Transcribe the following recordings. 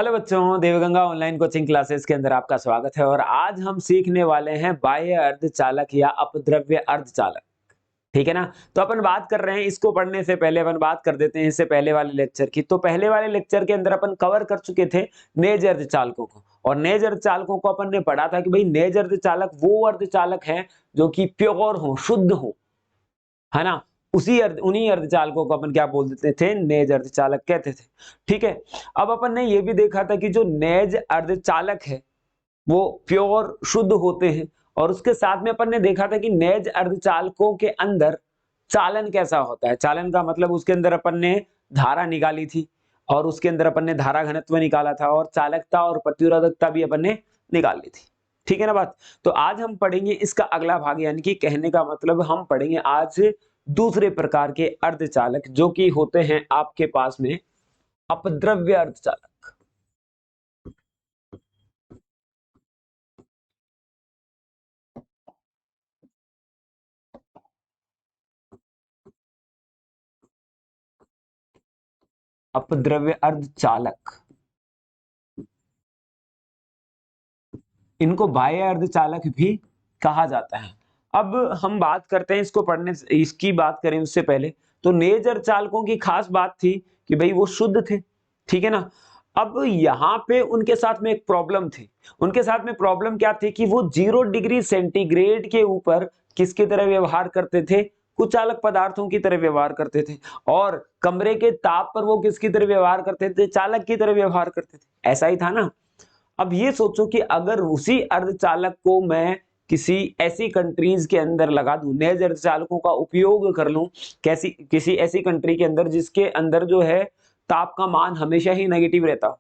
Hello बच्चों, Devganga online coaching classes के अंदर आपका स्वागत है और आज हम सीखने वाले हैं बाह्य अर्धचालक या अपद्रव्य अर्धचालक। ठीक है ना। तो अपन बात कर रहे हैं, इसको पढ़ने से पहले अपन बात कर देते हैं इससे पहले वाले लेक्चर की। तो पहले वाले लेक्चर के अंदर अपन कवर कर चुके थे नेज अर्धचालकों को, और नेज अर्धचालकों को अपन ने पढ़ा था कि भाई नेज अर्धचालक वो अर्धचालक है जो कि प्योर हो, शुद्ध हो, है ना। उन्हीं अर्धचालकों को अपन क्या बोल देते थे, नेज अर्धचालक कहते थे। ठीक है। अब अपन ने ये भी देखा था कि जो नेज अर्धचालक है वो प्योर शुद्ध होते हैं, और उसके साथ में अपन ने देखा था कि नेज अर्धचालकों के अंदर चालन कैसा होता है। चालन का मतलब उसके अंदर अपन ने धारा निकाली थी, और उसके अंदर अपन ने धारा घनत्व निकाला था, और चालकता और प्रतिरोधकता भी अपन ने निकाल ली थी। ठीक है ना बात। तो आज हम पढ़ेंगे इसका अगला भाग, यानी कि कहने का मतलब हम पढ़ेंगे आज दूसरे प्रकार के अर्धचालक जो कि होते हैं आपके पास में अपद्रव्य अर्धचालक। अपद्रव्य अर्धचालक, इनको बाह्य अर्धचालक भी कहा जाता है। अब हम बात करते हैं इसको पढ़ने से, इसकी बात करें उससे पहले, तो नेज अर्धचालकों की खास बात थी कि भाई वो शुद्ध थे। ठीक है ना। अब यहाँ पे उनके साथ में एक प्रॉब्लम थी। उनके साथ में प्रॉब्लम क्या थी कि वो 0 डिग्री सेंटीग्रेड के ऊपर किसकी तरह व्यवहार करते थे, कुचालक पदार्थों की तरह व्यवहार करते थे, और कमरे के ताप पर वो किसकी तरह व्यवहार करते थे, चालक की तरह व्यवहार करते थे। ऐसा ही था ना। अब ये सोचो कि अगर उसी अर्धचालक को मैं किसी ऐसी कंट्रीज के अंदर लगा दूं, नेज अर्धचालकों का उपयोग कर लूं किसी ऐसी कंट्री के अंदर जिसके अंदर जो है ताप का मान हमेशा ही नेगेटिव रहता हो,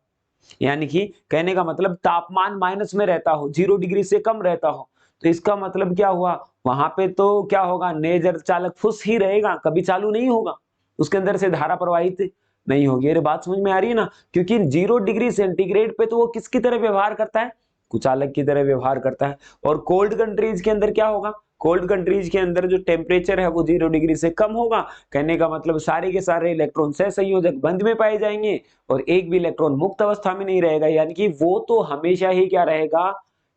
यानी कि कहने का मतलब तापमान माइनस में रहता हो, 0 डिग्री से कम रहता हो, तो इसका मतलब क्या हुआ, वहां पे तो क्या होगा, नेज अर्धचालक फुस ही रहेगा, कभी चालू नहीं होगा, उसके अंदर से धारा प्रवाहित नहीं होगी। अरे बात समझ में आ रही है ना। क्योंकि 0 डिग्री सेंटीग्रेड पे तो वो किसकी तरह व्यवहार करता है, कुचालक की तरह व्यवहार करता है। और कोल्ड कंट्रीज के अंदर क्या होगा, कोल्ड कंट्रीज के अंदर जो टेम्परेचर है वो 0 डिग्री से कम होगा। कहने का मतलब सारे के सारे इलेक्ट्रॉन सहसंयोजक बंध में पाए जाएंगे, और एक भी इलेक्ट्रॉन मुक्त अवस्था में नहीं रहेगा, यानी कि वो तो हमेशा ही क्या रहेगा,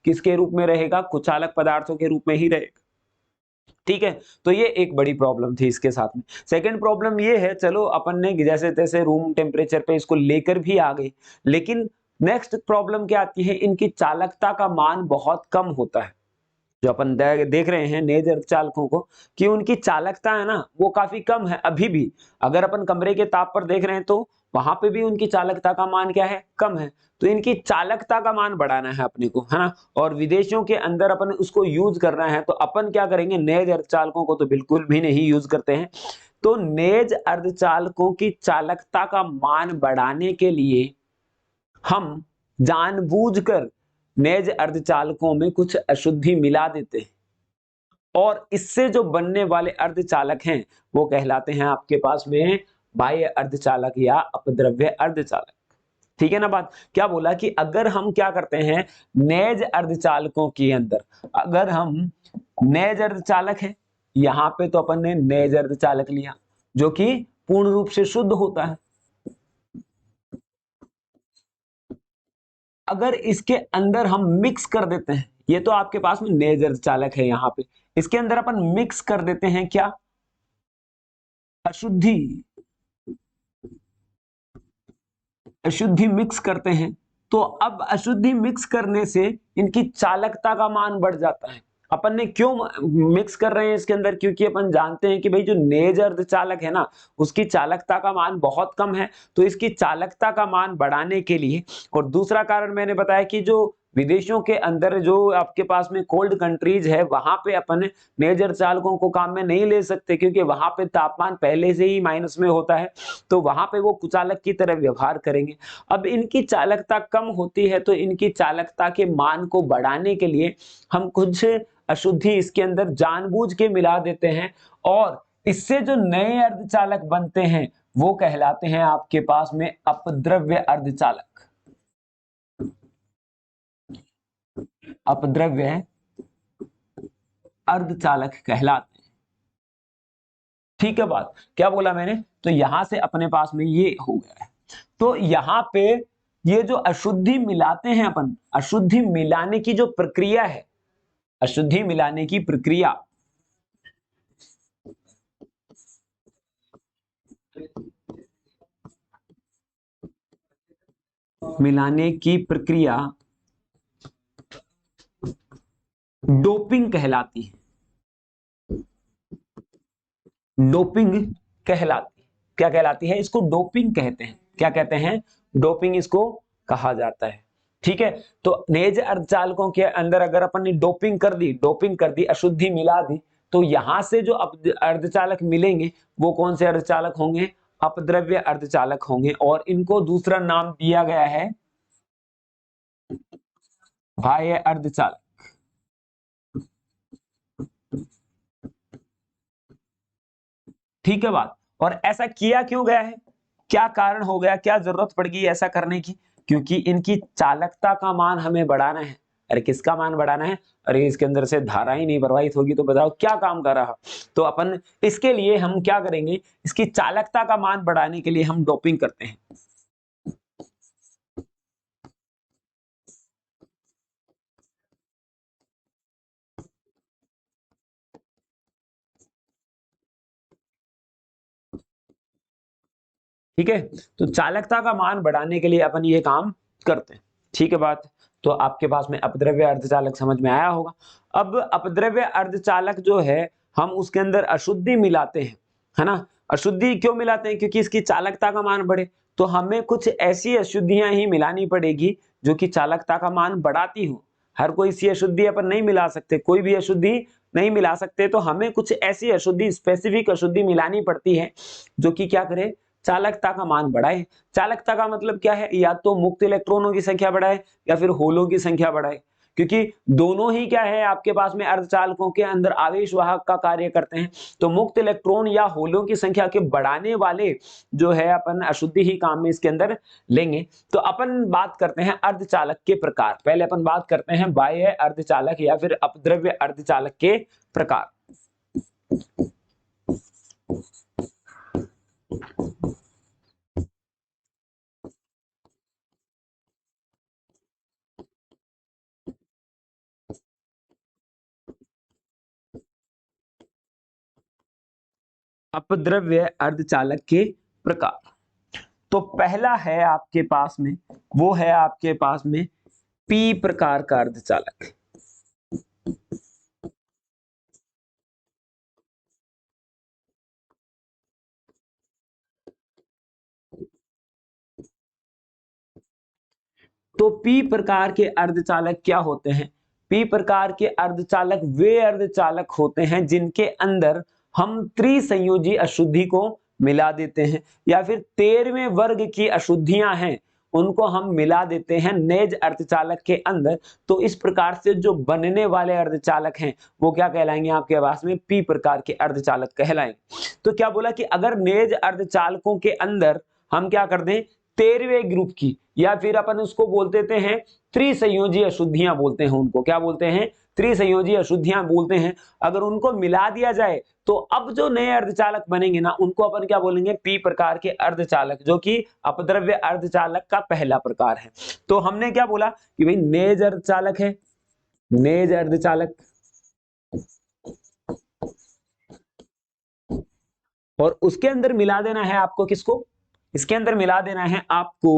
किसके रूप में रहेगा, कुचालक पदार्थों के रूप में ही रहेगा। ठीक है। तो ये एक बड़ी प्रॉब्लम थी इसके साथ में। सेकंड प्रॉब्लम ये है, चलो अपन ने जैसे तैसे रूम टेम्परेचर पे इसको लेकर भी आ गए, लेकिन नेक्स्ट प्रॉब्लम क्या आती है, इनकी चालकता का मान बहुत कम होता है। जो अपन देख रहे हैं नेज अर्धचालकों को, कि उनकी चालकता है ना वो काफी कम है अभी भी। अगर अपन कमरे के ताप पर देख रहे हैं तो वहां पे भी उनकी चालकता का मान क्या है, कम है। तो इनकी चालकता का मान बढ़ाना है अपने को, है ना। और विदेशों के अंदर अपन उसको यूज करना है, तो अपन क्या करेंगे, नेज अर्धचालकों को तो बिल्कुल भी नहीं यूज करते हैं। तो नेज अर्धचालकों की चालकता का मान बढ़ाने के लिए हम जानबूझकर नेज अर्धचालकों में कुछ अशुद्धि मिला देते हैं, और इससे जो बनने वाले अर्धचालक हैं वो कहलाते हैं आपके पास में बाह्य अर्धचालक या अपद्रव्य अर्धचालक। ठीक है ना बात। क्या बोला कि अगर हम क्या करते हैं, नेज अर्धचालकों के अंदर अगर हम नेज अर्धचालक है, यहां पे तो अपन ने नेज अर्धचालक लिया जो कि पूर्ण रूप से शुद्ध होता है। अगर इसके अंदर हम मिक्स कर देते हैं, ये तो आपके पास में नेज अर्धचालक है, यहां पे इसके अंदर अपन मिक्स कर देते हैं क्या, अशुद्धि, अशुद्धि मिक्स करते हैं, तो अब अशुद्धि मिक्स करने से इनकी चालकता का मान बढ़ जाता है। अपन ने क्यों मिक्स कर रहे हैं इसके अंदर, क्योंकि अपन जानते हैं कि भाई जो नेज अर्धचालक है ना उसकी चालकता का मान बहुत कम है, तो इसकी चालकता का मान बढ़ाने के लिए, और दूसरा कारण मैंने बताया कि जो विदेशों के अंदर जो आपके पास में कोल्ड कंट्रीज है वहां पे अपन नेज अर्धचालकों को काम में नहीं ले सकते, क्योंकि वहां पे तापमान पहले से ही माइनस में होता है, तो वहां पे वो कुचालक की तरह व्यवहार करेंगे। अब इनकी चालकता कम होती है, तो इनकी चालकता के मान को बढ़ाने के लिए हम कुछ अशुद्धि इसके अंदर जानबूझ के मिला देते हैं, और इससे जो नए अर्धचालक बनते हैं वो कहलाते हैं आपके पास में अपद्रव्य अर्धचालक। अपद्रव्य अर्धचालक कहलाते हैं। ठीक है बात। क्या बोला मैंने, तो यहां से अपने पास में ये हो गया है। तो यहां पे ये जो अशुद्धि मिलाते हैं अपन, अशुद्धि मिलाने की जो प्रक्रिया है, अशुद्धि मिलाने की प्रक्रिया, मिलाने की प्रक्रिया डोपिंग कहलाती है, डोपिंग कहलाती है। क्या कहलाती है? इसको डोपिंग कहते हैं। क्या कहते हैं? डोपिंग इसको कहा जाता है। ठीक है, तो नेज अर्धचालकों के अंदर अगर अपन ने डोपिंग कर दी, अशुद्धि मिला दी, तो यहां से जो अर्धचालक मिलेंगे वो कौन से अर्धचालक होंगे? अपद्रव्य अर्धचालक होंगे, और इनको दूसरा नाम दिया गया है बाह्य अर्धचालक। ठीक है बात। और ऐसा किया क्यों गया है? क्या कारण हो गया, क्या जरूरत पड़ गई ऐसा करने की? क्योंकि इनकी चालकता का मान हमें बढ़ाना है। अरे किसका मान बढ़ाना है? अरे इसके अंदर से धारा ही नहीं प्रवाहित होगी तो बताओ क्या काम कर रहा? तो अपन इसके लिए हम क्या करेंगे? इसकी चालकता का मान बढ़ाने के लिए हम डोपिंग करते हैं। ठीक है, तो चालकता का मान बढ़ाने के लिए अपन ये काम करते हैं। ठीक है बात। तो आपके पास में अपद्रव्य अर्धचालक समझ में आया होगा। अब अपद्रव्य अर्धचालक जो है, हम उसके अंदर अशुद्धि मिलाते हैं, है ना? अशुद्धि क्यों मिलाते हैं? क्योंकि इसकी चालकता का मान बढ़े। तो हमें कुछ ऐसी अशुद्धियां ही मिलानी पड़ेगी जो कि चालकता का मान बढ़ाती हो। हर कोई सी अशुद्धि अपन नहीं मिला सकते, कोई भी अशुद्धि नहीं मिला सकते, तो हमें कुछ ऐसी अशुद्धि, स्पेसिफिक अशुद्धि मिलानी पड़ती है जो कि क्या करे? चालकता का मान बढ़ाए। चालकता का मतलब क्या है? या तो मुक्त इलेक्ट्रॉनों की संख्या बढ़ाए या फिर होलों की संख्या बढ़ाए, क्योंकि दोनों ही क्या है आपके पास में अर्धचालकों के अंदर आवेश वाहक का कार्य करते हैं। तो मुक्त इलेक्ट्रॉन या होलों की संख्या के बढ़ाने वाले जो है अपन अशुद्धि ही काम में इसके अंदर लेंगे। तो अपन बात करते हैं अर्धचालक के प्रकार। पहले अपन बात करते हैं बाह्य अर्धचालक या फिर अपद्रव्य अर्धचालक के प्रकार। अपद्रव्य अर्धचालक के प्रकार। तो पहला है आपके पास में, वो है आपके पास में पी प्रकार का अर्धचालक। तो पी प्रकार के अर्धचालक क्या होते हैं? पी प्रकार के अर्धचालक वे अर्धचालक होते हैं जिनके अंदर हम त्रिसंयोजी अशुद्धि को मिला देते हैं, या फिर 13वें वर्ग की अशुद्धियां हैं उनको हम मिला देते हैं नेज अर्धचालक के अंदर। तो इस प्रकार से जो बनने वाले अर्धचालक हैं वो क्या कहलाएंगे? आपके पास में पी प्रकार के अर्धचालक कहलाएंगे। तो क्या बोला कि अगर नेज अर्धचालकों के अंदर हम क्या कर दें? 13वें ग्रुप की, या फिर अपन उसको बोल देते हैं त्रिसंयोजी अशुद्धियां बोलते हैं, उनको क्या बोलते हैं? त्रिसंयोजी अशुद्धियां बोलते हैं। अगर उनको मिला दिया जाए तो अब जो नए अर्धचालक बनेंगे ना, उनको अपन क्या बोलेंगे? पी प्रकार के अर्धचालक, जो कि अपद्रव्य अर्धचालक का पहला प्रकार है। तो हमने क्या बोला कि भाई नेज अर्धचालक है, नेज अर्धचालक, और उसके अंदर मिला देना है आपको किसको? इसके अंदर मिला देना है आपको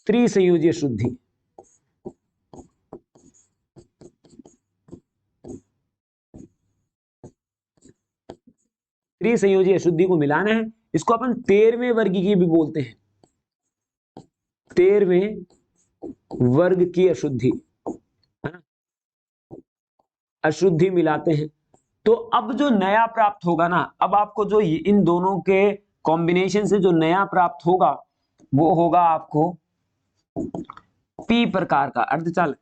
त्रिसंयोजी अशुद्धि। त्रिसंयोजी अशुद्धि को मिलाना है। इसको अपन 13वें वर्ग की भी बोलते हैं, 13वें वर्ग की अशुद्धि, है ना? अशुद्धि मिलाते हैं। तो अब जो नया प्राप्त होगा ना, अब आपको जो इन दोनों के कॉम्बिनेशन से जो नया प्राप्त होगा वो होगा आपको पी प्रकार का अर्धचालक।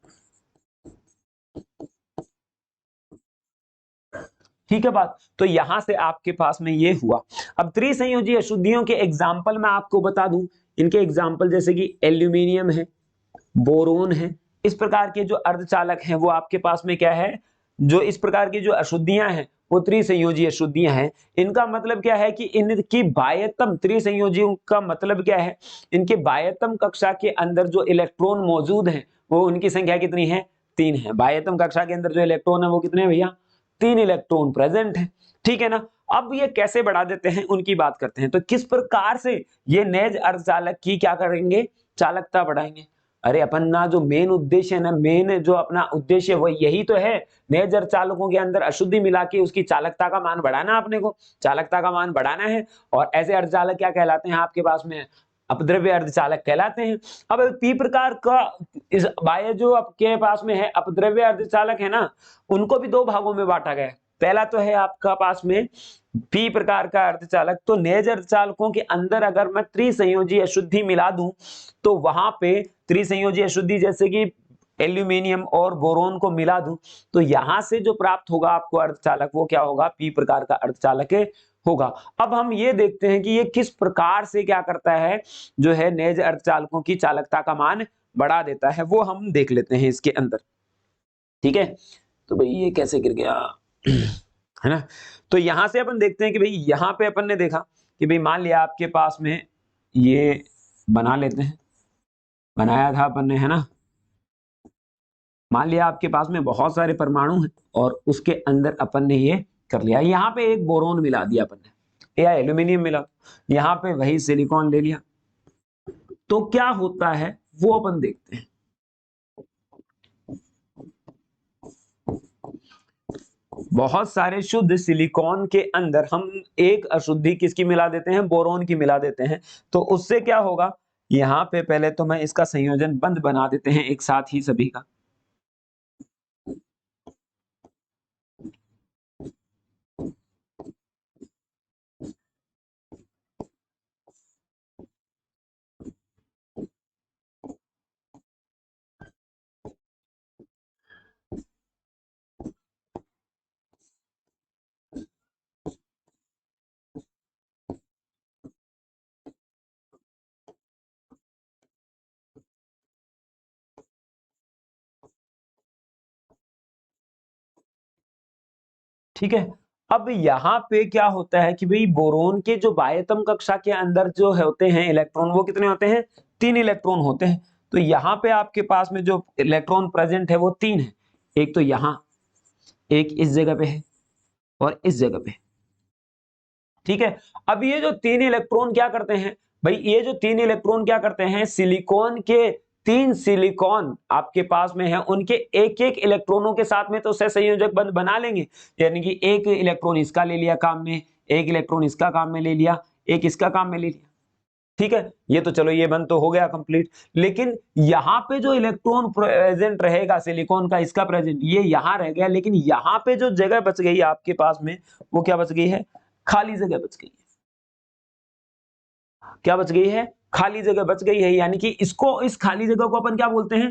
ठीक है बात। तो यहां से आपके पास में ये हुआ। अब त्रिसंयोजी अशुद्धियों के एग्जाम्पल मैं आपको बता दूं। इनके एग्जाम्पल जैसे कि एल्यूमिनियम है, बोरोन है, इस प्रकार के जो अर्धचालक हैं वो आपके पास में क्या है? जो इस प्रकार की जो अशुद्धियां हैं वो त्रिसंयोजी अशुद्धियां हैं। इनका मतलब क्या है कि इनकी बाह्यतम, त्रिसंयोजियों का मतलब क्या है, इनके बाह्यतम कक्षा के अंदर जो इलेक्ट्रॉन मौजूद हैं वो उनकी संख्या कितनी है, 3 है। बाह्यतम कक्षा के अंदर जो इलेक्ट्रॉन है वो कितने हैं भैया, 3 इलेक्ट्रॉन प्रेजेंट है, ठीक है ना। अब ये कैसे बढ़ा देते हैं उनकी बात करते हैं। तो किस प्रकार से ये नेज अर्धचालक की क्या करेंगे, चालकता बढ़ाएंगे। अरे अपन ना जो मेन उद्देश्य है ना, मेन जो अपना उद्देश्य वो यही तो है, नेज अर्धचालकों के अंदर अशुद्धि मिला के उसकी चालकता का मान बढ़ाना, अपने को चालकता का मान बढ़ाना है। और ऐसे अर्धचालक क्या कहलाते हैं आपके पास में, अपद्रव्य अर्धचालक कहलाते हैं। अब पी प्रकार का इस बाह्य जो आपके पास में है अपद्रव्य अर्धचालक है ना, उनको भी 2 भागों में बांटा गया है। पहला तो है आपका पास में पी प्रकार का अर्धचालक। तो नेज अर्धचालकों के अंदर अगर मैं त्रिसंयोजी अशुद्धि मिला दूं तो वहां पे त्रिसंयोजी अशुद्धि जैसे कि एल्यूमिनियम और बोरोन को मिला दूं तो यहां से जो प्राप्त होगा आपको अर्धचालक वो क्या होगा, पी प्रकार का अर्धचालक होगा। अब हम ये देखते हैं कि ये किस प्रकार से क्या करता है, जो है नेज अर्धचालकों की चालकता का मान बढ़ा देता है, वो हम देख लेते हैं इसके अंदर, ठीक है। तो भाई ये कैसे गिर गया है ना। तो यहां से अपन देखते हैं कि भाई यहां पे अपन ने देखा कि भाई मान लिया आपके पास में ये बना लेते हैं, बनाया था अपन ने, है ना। मान लिया आपके पास में बहुत सारे परमाणु हैं और उसके अंदर अपन ने ये कर लिया, यहाँ पे एक बोरोन मिला दिया अपन ने या एल्यूमिनियम मिला, यहाँ पे वही सिलिकॉन ले लिया, तो क्या होता है वो अपन देखते हैं। बहुत सारे शुद्ध सिलिकॉन के अंदर हम एक अशुद्धि किसकी मिला देते हैं, बोरोन की मिला देते हैं। तो उससे क्या होगा, यहाँ पे पहले तो मैं इसका संयोजन बंद बना देते हैं एक साथ ही सभी का। ठीक है। अब यहाँ पे क्या होता है कि भाई बोरोन के जो बाह्यतम कक्षा के अंदर जो होते हैं इलेक्ट्रॉन वो कितने होते हैं, 3 इलेक्ट्रॉन होते हैं। तो यहाँ पे आपके पास में जो इलेक्ट्रॉन प्रेजेंट है वो 3 है, एक तो यहाँ, एक इस जगह पे है और इस जगह पे, ठीक है। अब ये जो 3 इलेक्ट्रॉन क्या करते हैं भाई, ये जो 3 इलेक्ट्रॉन क्या करते हैं, सिलिकॉन के 3 सिलिकॉन आपके पास में है उनके एक एक इलेक्ट्रॉनों के साथ में तो सहसंयोजक बंध बना लेंगे। यानी कि एक इलेक्ट्रॉन इसका ले लिया काम में, एक इलेक्ट्रॉन इसका काम में ले लिया, एक इसका काम में ले लिया, ठीक है। ये तो चलो ये बंद तो हो गया कंप्लीट। लेकिन यहाँ पे जो इलेक्ट्रॉन प्रेजेंट रहेगा सिलिकॉन का, इसका प्रेजेंट ये यहाँ रह गया, लेकिन यहाँ पे जो जगह बच गई आपके पास में वो क्या बच गई है, खाली जगह बच गई है। क्या बच गई है, खाली जगह बच गई है। यानी कि इसको, इस खाली जगह को अपन क्या बोलते हैं,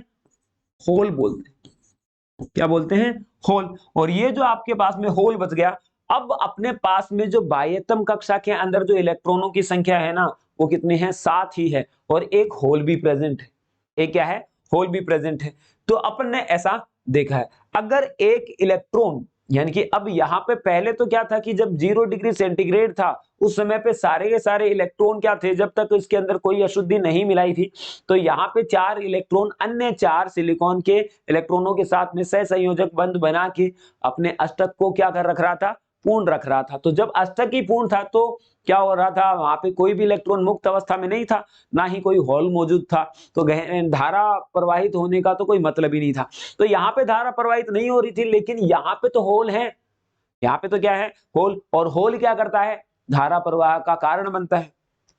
होल बोलते हैं। क्या बोलते हैं, होल। और ये जो आपके पास में होल बच गया, अब अपने पास में जो बाह्यतम कक्षा के अंदर जो इलेक्ट्रॉनों की संख्या है ना वो कितनी है, 7 ही है, और एक होल भी प्रेजेंट है। एक क्या है, होल भी प्रेजेंट है। तो अपन ने ऐसा देखा है, अगर एक इलेक्ट्रॉन, यानी कि अब यहाँ पे पहले तो क्या था कि जब 0 डिग्री सेंटीग्रेड था उस समय पे सारे के सारे इलेक्ट्रॉन क्या थे, जब तक इसके अंदर कोई अशुद्धि नहीं मिलाई थी, तो यहाँ पे 4 इलेक्ट्रॉन अन्य 4 सिलिकॉन के इलेक्ट्रॉनों के साथ में सहसंयोजक बंध बना के अपने अष्टक को क्या कर रख रहा था, पूर्ण रख रहा था। तो जब अष्टक ही पूर्ण था तो क्या हो रहा था, वहां पे कोई भी इलेक्ट्रॉन मुक्त अवस्था में नहीं था, ना ही कोई होल मौजूद था, तो धारा प्रवाहित होने का तो कोई मतलब ही नहीं था। तो यहाँ पे धारा प्रवाहित नहीं हो रही थी, लेकिन यहाँ पे तो होल है, यहाँ पे तो क्या है, होल। और होल क्या करता है, धारा प्रवाह का कारण बनता है,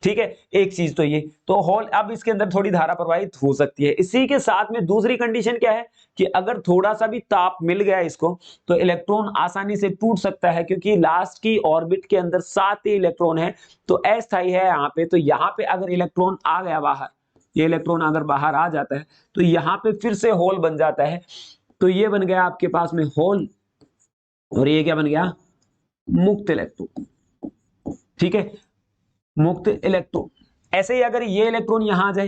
ठीक है। एक चीज तो ये, तो होल, अब इसके अंदर थोड़ी धारा प्रवाहित हो सकती है। इसी के साथ में दूसरी कंडीशन क्या है कि अगर थोड़ा सा भी ताप मिल गया इसको तो इलेक्ट्रॉन आसानी से टूट सकता है, क्योंकि लास्ट की ऑर्बिट के अंदर 7 ही इलेक्ट्रॉन है, तो अस्थायी है यहाँ पे। तो यहाँ पे अगर इलेक्ट्रॉन आ गया बाहर, ये इलेक्ट्रॉन अगर बाहर आ जाता है तो यहाँ पे फिर से होल बन जाता है। तो ये बन गया आपके पास में होल, और ये क्या बन गया, मुक्त इलेक्ट्रॉन, ठीक है, मुक्त इलेक्ट्रॉन। ऐसे ही अगर ये इलेक्ट्रॉन यहां आ जाए,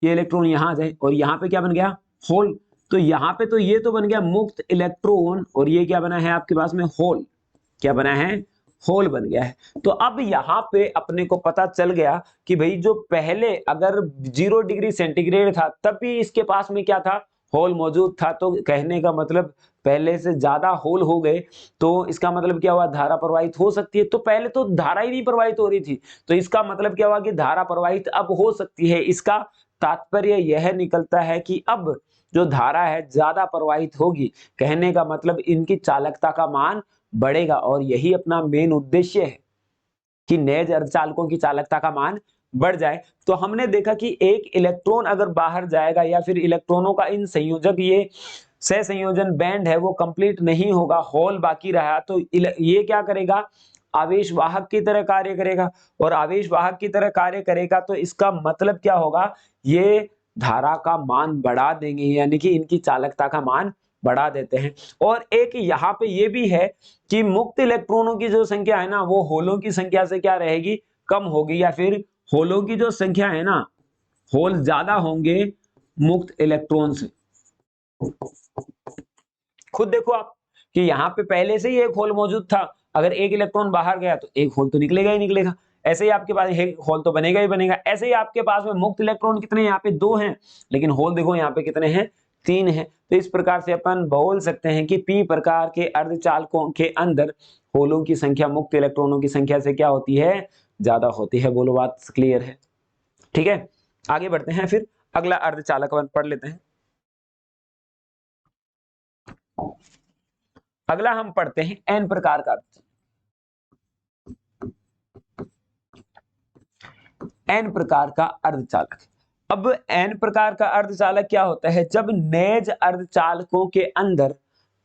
ये इलेक्ट्रॉन यहां आ जाए, और यहां पे क्या बन गया, होल, तो यहाँ पे तो ये तो बन गया मुक्त इलेक्ट्रॉन, और ये क्या बना है आपके पास में होल, क्या बना है, होल बन गया है। तो अब यहाँ पे अपने को पता चल गया कि भाई जो पहले अगर 0 डिग्री सेंटीग्रेड था तब भी इसके पास में क्या था, होल मौजूद था। तो कहने का मतलब पहले से ज्यादा होल हो गए, तो इसका मतलब क्या हुआ, धारा प्रवाहित हो सकती है। तो पहले तो धारा ही नहीं प्रवाहित हो रही थी, तो इसका मतलब क्या हुआ कि धारा प्रवाहित अब हो सकती है। इसका तात्पर्य यह निकलता है कि अब जो धारा है ज्यादा प्रवाहित होगी, कहने का मतलब इनकी चालकता का मान बढ़ेगा। और यही अपना मेन उद्देश्य है कि नेज अर्धचालकों की चालकता का मान बढ़ जाए। तो हमने देखा कि एक इलेक्ट्रॉन अगर बाहर जाएगा या फिर इलेक्ट्रॉनों का इन संयोजक ये सह संयोजन बैंड है वो कंप्लीट नहीं होगा, होल बाकी रहा, तो ये क्या करेगा, आवेश वाहक की तरह कार्य करेगा। और आवेश वाहक की तरह कार्य करेगा तो इसका मतलब क्या होगा, ये धारा का मान बढ़ा देंगे, यानी कि इनकी चालकता का मान बढ़ा देते हैं। और एक यहाँ पे ये भी है कि मुक्त इलेक्ट्रॉनों की जो संख्या है ना वो होलों की संख्या से क्या रहेगी, कम होगी, या फिर होलों की जो संख्या है ना, होल ज्यादा होंगे मुक्त इलेक्ट्रॉन से। खुद देखो आप कि यहाँ पे पहले से ही एक होल मौजूद था, अगर एक इलेक्ट्रॉन बाहर गया तो एक होल तो निकलेगा ही निकलेगा, ऐसे ही आपके पास एक होल तो बनेगा ही बनेगा। ऐसे ही आपके पास में मुक्त इलेक्ट्रॉन कितने, यहाँ पे 2 हैं, लेकिन होल देखो यहाँ पे कितने हैं, 3 हैं। तो इस प्रकार से अपन बोल सकते हैं कि पी प्रकार के अर्धचालकों के अंदर होलों की संख्या मुक्त इलेक्ट्रॉनों की संख्या से क्या होती है, ज्यादा होती है। बोलो बात क्लियर है, ठीक है। आगे बढ़ते हैं, फिर अगला अर्धचालक अपन पढ़ लेते हैं। अगला हम पढ़ते हैं एन प्रकार का, एन प्रकार का अर्धचालक। अब एन प्रकार का अर्धचालक क्या होता है, जब नेज अर्धचालकों के अंदर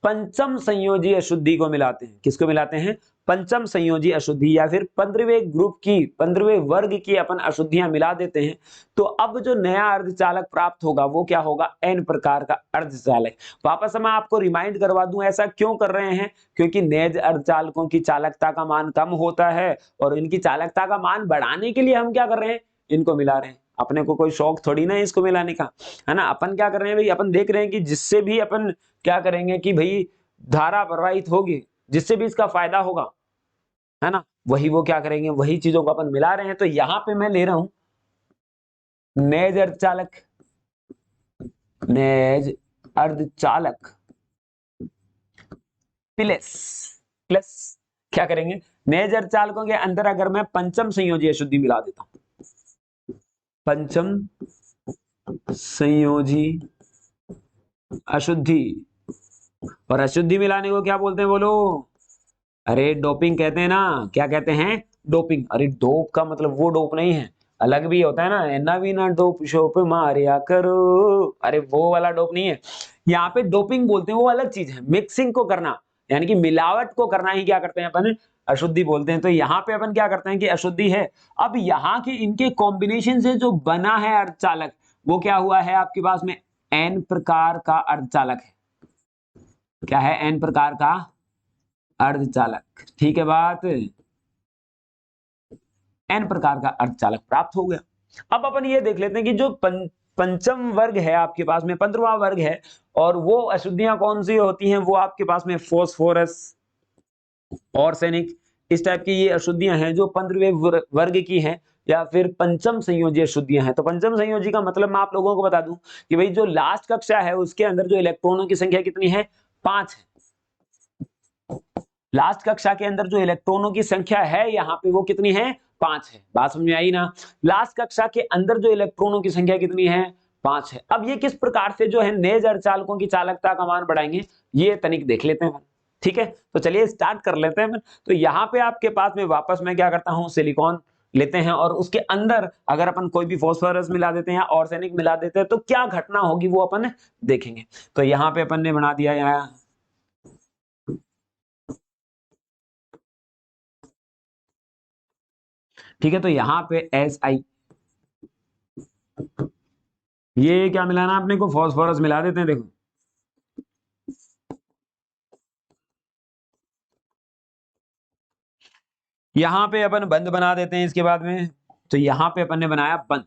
पंचम संयोजी अशुद्धि को मिलाते हैं। किसको मिलाते हैं, पंचम संयोजी अशुद्धि, या फिर 15वें ग्रुप की, 15वें वर्ग की अपन अशुद्धियां मिला देते हैं। तो अब जो नया अर्धचालक प्राप्त होगा वो क्या होगा, एन प्रकार का अर्धचालक। वापस मैं आपको रिमाइंड करवा दूं, ऐसा क्यों कर रहे हैं, क्योंकि नेज अर्धचालकों की चालकता का मान कम होता है, और इनकी चालकता का मान बढ़ाने के लिए हम क्या कर रहे हैं, इनको मिला रहे हैं। अपने को कोई शौक थोड़ी ना है इसको मिलाने का, है ना। अपन क्या कर रहे हैं भाई, अपन देख रहे हैं कि जिससे भी अपन क्या करेंगे कि भाई धारा प्रवाहित होगी, जिससे भी इसका फायदा होगा, है ना, वही वो क्या करेंगे, वही चीजों को अपन मिला रहे हैं। तो यहां पे मैं ले रहा हूं नेज अर्धचालक, नेज अर्धचालक प्लस, प्लस क्या करेंगे, नेज अर्धचालकों के अंदर अगर मैं पंचम संयोजी अशुद्धि मिला देता हूं, पंचम संयोजी अशुद्धि, और अशुद्धि मिलाने को क्या बोलते हैं बोलो, अरे डोपिंग कहते हैं ना। क्या कहते हैं, डोपिंग। अरे डोप का मतलब वो डोप नहीं है, अलग भी होता है ना, एना भी ना डोप शोप मारिया करो, अरे वो वाला डोप नहीं है। यहाँ पे डोपिंग बोलते हैं वो अलग चीज है, मिक्सिंग को करना, यानी कि मिलावट को करना ही क्या करते हैं अपन, अशुद्धि बोलते हैं। तो यहाँ पे अपन क्या करते हैं कि अशुद्धि है। अब यहाँ के इनके कॉम्बिनेशन से जो बना है अर्धचालक, वो क्या हुआ है आपके पास में, एन प्रकार का अर्धचालक है। क्या है, एन प्रकार का अर्धचालक, ठीक है बात, एन प्रकार का अर्धचालक प्राप्त हो गया। अब अपन ये देख लेते हैं कि जो पंचम वर्ग है आपके पास में, 15वां वर्ग है, और वो अशुद्धियां कौन सी होती हैं, वो आपके पास में फॉस्फोरस, आर्सेनिक, इस टाइप की ये अशुद्धियां हैं जो 15वें वर्ग की हैं, या फिर पंचम संयोजी अशुद्धियां हैं। तो पंचम संयोजी का मतलब मैं आप लोगों को बता दूं कि भाई जो लास्ट कक्षा है उसके अंदर जो इलेक्ट्रॉनों की संख्या कितनी है, 5 है। लास्ट कक्षा के अंदर जो इलेक्ट्रॉनों की संख्या है यहाँ पे वो कितनी है, 5 है। बात समझ में आई ना, लास्ट कक्षा के अंदर जो इलेक्ट्रॉनों की संख्या कितनी है, 5 है। अब ये किस प्रकार से जो है नेज अर्धचालकों की चालकता का मान बढ़ाएंगे, ये तनिक देख लेते हैं, ठीक है। तो चलिए स्टार्ट कर लेते हैं। तो यहाँ पे आपके पास में वापस मैं क्या करता हूँ, सिलिकॉन लेते हैं, और उसके अंदर अगर अपन कोई भी फॉस्फोरस मिला देते हैं या आर्सेनिक मिला देते हैं तो क्या घटना होगी वो अपन देखेंगे। तो यहाँ पे अपन ने बना दिया यहाँ, ठीक है। तो यहाँ पे Si, ये क्या मिलाना अपने को, फॉस्फोरस मिला देते हैं, देखो यहाँ पे अपन बंद बना देते हैं इसके बाद में। तो यहाँ पे अपन ने बनाया बंद,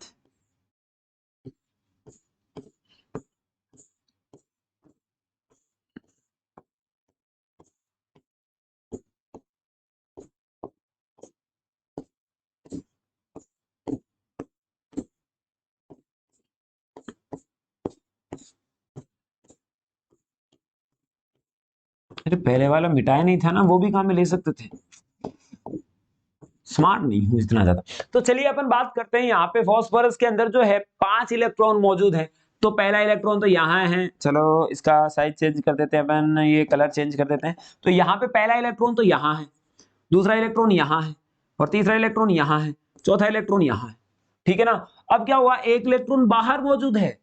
अरे पहले वाला मिटाया नहीं था ना, वो भी काम में ले सकते थे। स्मार्ट नहीं हूं इतना ज्यादा। तो चलिए अपन बात करते हैं, यहाँ पे फास्फोरस के अंदर जो है 5 इलेक्ट्रॉन मौजूद है। तो पहला इलेक्ट्रॉन तो यहाँ है, चलो इसका साइज चेंज कर देते हैं अपन, ये कलर चेंज कर देते हैं। तो यहाँ पे पहला इलेक्ट्रॉन तो यहाँ है, दूसरा इलेक्ट्रॉन यहाँ है, और तीसरा इलेक्ट्रॉन यहाँ है, चौथा इलेक्ट्रॉन यहाँ है। ठीक है ना। अब क्या हुआ, एक इलेक्ट्रॉन बाहर मौजूद है,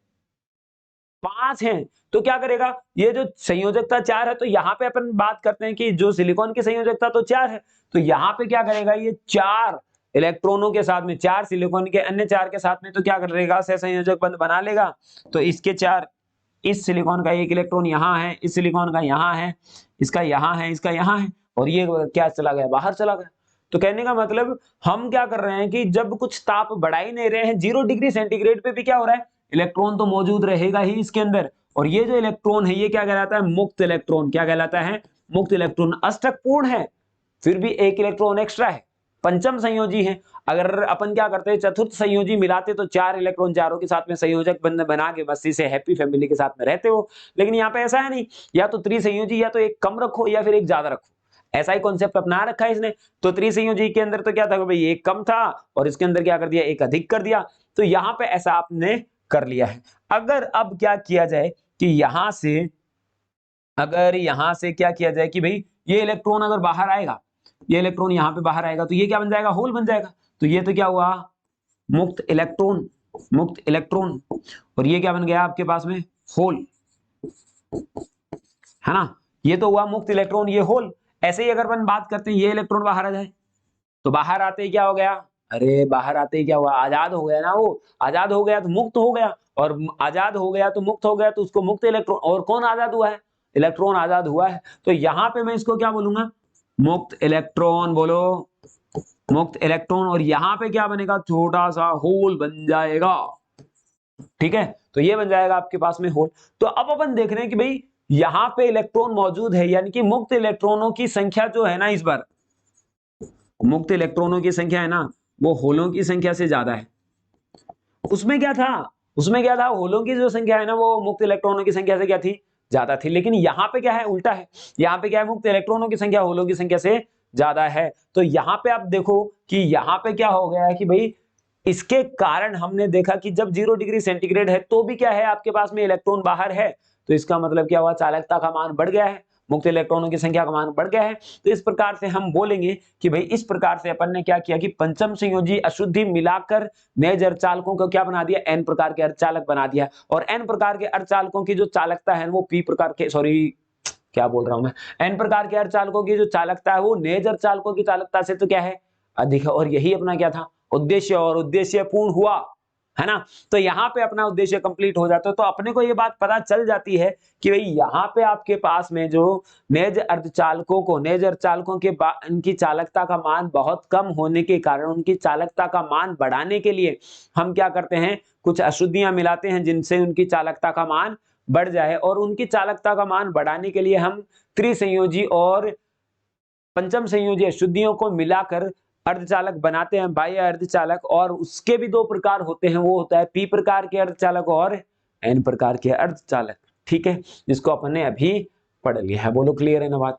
5 हैं। तो क्या करेगा, ये जो संयोजकता 4 है, तो यहाँ पे अपन बात करते हैं कि जो सिलिकॉन की संयोजकता तो 4 है, तो यहाँ पे क्या करेगा, ये 4 इलेक्ट्रॉनों के साथ में, 4 सिलिकॉन के अन्य 4 के साथ में, तो क्या करेगा, सहसंयोजक बंध बना लेगा। तो इसके 4, इस सिलिकॉन का एक इलेक्ट्रॉन यहाँ है, इस सिलिकॉन का यहाँ है, इसका यहाँ है, इसका यहाँ है, और ये क्या चला गया, बाहर चला गया। तो कहने का मतलब हम क्या कर रहे हैं कि जब कुछ ताप बढ़ा ही नहीं रहे हैं, 0 डिग्री सेंटीग्रेड पे भी क्या हो रहा है, इलेक्ट्रॉन तो मौजूद रहेगा ही इसके अंदर। और ये जो इलेक्ट्रॉन है, ये क्या कहलाता है, मुक्त इलेक्ट्रॉन। क्या कहलाता है, मुक्त इलेक्ट्रॉन। अष्टक पूर्ण है, फिर भी एक इलेक्ट्रॉन एक्स्ट्रा है, पंचम संयोजी है। अगर अपन क्या करते हैं, चतुर्थ संयोजी मिलाते तो 4 इलेक्ट्रॉन चारों के साथ में संयोजक बना के बस इसे हैप्पी फैमिली के साथ में रहते हो। लेकिन यहाँ पे ऐसा है नहीं, या तो त्रिसंयोजी, या तो एक कम रखो या फिर एक ज्यादा रखो, ऐसा ही कॉन्सेप्ट अपना रखा है इसने। तो त्रिसंयोजी के अंदर तो क्या था भाई, एक कम था, और इसके अंदर क्या कर दिया, एक अधिक कर दिया। तो यहाँ पे ऐसा आपने कर लिया है। अगर अब क्या किया जाए कि यहां से, अगर यहां से क्या किया जाए कि भाई ये इलेक्ट्रॉन अगर बाहर आएगा, ये इलेक्ट्रॉन यहाँ पे बाहर आएगा, तो ये क्या बन जाएगा, होल बन जाएगा। तो ये तो क्या हुआ, मुक्त इलेक्ट्रॉन, मुक्त इलेक्ट्रॉन। और ये क्या बन गया आपके पास में, होल, है ना। ये तो हुआ मुक्त इलेक्ट्रॉन, ये होल। ऐसे ही अगर अपन बात करते हैं, ये इलेक्ट्रॉन बाहर आ जाए, तो बाहर आते ही क्या हो गया, अरे बाहर आते ही क्या हुआ, आजाद हो गया ना। वो आजाद हो गया तो मुक्त हो गया, और आजाद हो गया तो मुक्त हो गया, तो उसको मुक्त इलेक्ट्रॉन। और कौन आजाद हुआ है, इलेक्ट्रॉन आजाद हुआ है। तो यहां पे मैं इसको क्या बोलूंगा, मुक्त इलेक्ट्रॉन, बोलो मुक्त इलेक्ट्रॉन। और यहां पे क्या बनेगा, छोटा सा होल बन जाएगा। ठीक है, तो ये बन जाएगा आपके पास में होल। तो अब अपन देख रहे हैं कि भाई यहां पे इलेक्ट्रॉन मौजूद है, यानी कि मुक्त इलेक्ट्रॉनों की संख्या जो है ना, इस बार मुक्त इलेक्ट्रॉनों की संख्या है ना, वो होलों की संख्या से ज्यादा है। उसमें क्या था, उसमें क्या था, होलों की जो संख्या है ना, वो मुक्त इलेक्ट्रॉनों की संख्या से क्या थी, ज्यादा थी। लेकिन यहाँ पे क्या है, उल्टा है। यहाँ पे क्या है, मुक्त इलेक्ट्रॉनों की संख्या होलों की संख्या से ज्यादा है। तो यहाँ पे आप देखो कि यहाँ पे क्या हो गया है कि भाई इसके कारण हमने देखा कि जब 0 डिग्री सेंटीग्रेड है तो भी क्या है, आपके पास में इलेक्ट्रॉन बाहर है। तो इसका मतलब क्या हुआ, चालकता का मान बढ़ गया है, मुक्त इलेक्ट्रॉनों की संख्या का मान बढ़ गया है। तो इस प्रकार से हम बोलेंगे कि भाई इस प्रकार से अपन ने क्या किया कि पंचम संयोजी अशुद्धि मिलाकर नए अर्धचालकों को क्या बना दिया, एन प्रकार के अर्धचालक बना दिया। और एन प्रकार के अर्धचालकों की जो चालकता है वो पी प्रकार के, सॉरी क्या बोल रहा हूं मैं, एन प्रकार के अर्धचालकों की जो चालकता है वो नए अर्धचालकों की चालकता से तो क्या है, अधिक है। और यही अपना क्या था उद्देश्य, और उद्देश्य पूर्ण हुआ, है ना। तो यहाँ पे अपना उद्देश्य कंप्लीट हो जाता है। तो अपने को ये बात पता चल जाती है कि भाई यहाँ पे आपके पास में जो नेज अर्धचालकों को, नेज अर्धचालकों के इनकी चालकता का मान बहुत कम होने के कारण उनकी चालकता का मान बढ़ाने के लिए हम क्या करते हैं, कुछ अशुद्धियां मिलाते हैं जिनसे उनकी चालकता का मान बढ़ जाए। और उनकी चालकता का मान बढ़ाने के लिए हम त्रिसंयोजी और पंचम संयोजी अशुद्धियों को मिलाकर अर्धचालक बनाते हैं, बाह्य अर्धचालक। और उसके भी 2 प्रकार होते हैं, वो होता है पी प्रकार के अर्धचालक और एन प्रकार के अर्धचालक। ठीक है, जिसको अपन ने अभी पढ़ लिया है। बोलो क्लियर है ना बात,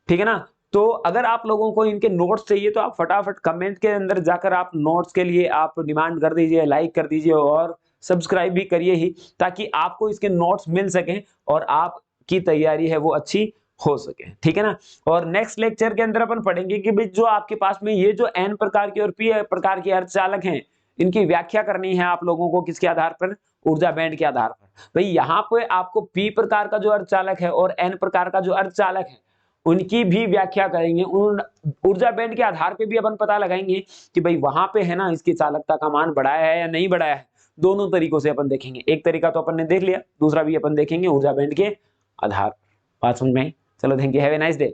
ठीक है ना। तो अगर आप लोगों को इनके नोट्स चाहिए तो आप फटाफट कमेंट के अंदर जाकर आप नोट्स के लिए आप डिमांड कर दीजिए, लाइक कर दीजिए और सब्सक्राइब भी करिए ही, ताकि आपको इसके नोट्स मिल सकें और आपकी तैयारी है वो अच्छी हो सके। ठीक है ना। और नेक्स्ट लेक्चर के अंदर अपन पढ़ेंगे कि भाई जो आपके पास में ये जो एन प्रकार के और पी प्रकार के अर्धचालक हैं, इनकी व्याख्या करनी है आप लोगों को, किसके आधार पर, ऊर्जा बैंड के आधार पर। भाई यहाँ पे आपको पी प्रकार का जो अर्धचालक है और एन प्रकार का जो अर्धचालक है उनकी भी व्याख्या करेंगे। उन ऊर्जा बैंड के आधार पे भी अपन पता लगाएंगे कि भाई वहां पे है ना इसकी चालकता का मान बढ़ाया है या नहीं बढ़ाया है। दोनों तरीकों से अपन देखेंगे, एक तरीका तो अपन ने देख लिया, दूसरा भी अपन देखेंगे ऊर्जा बैंड के आधार। बात समझ में आई? चलो thank you, have a nice day.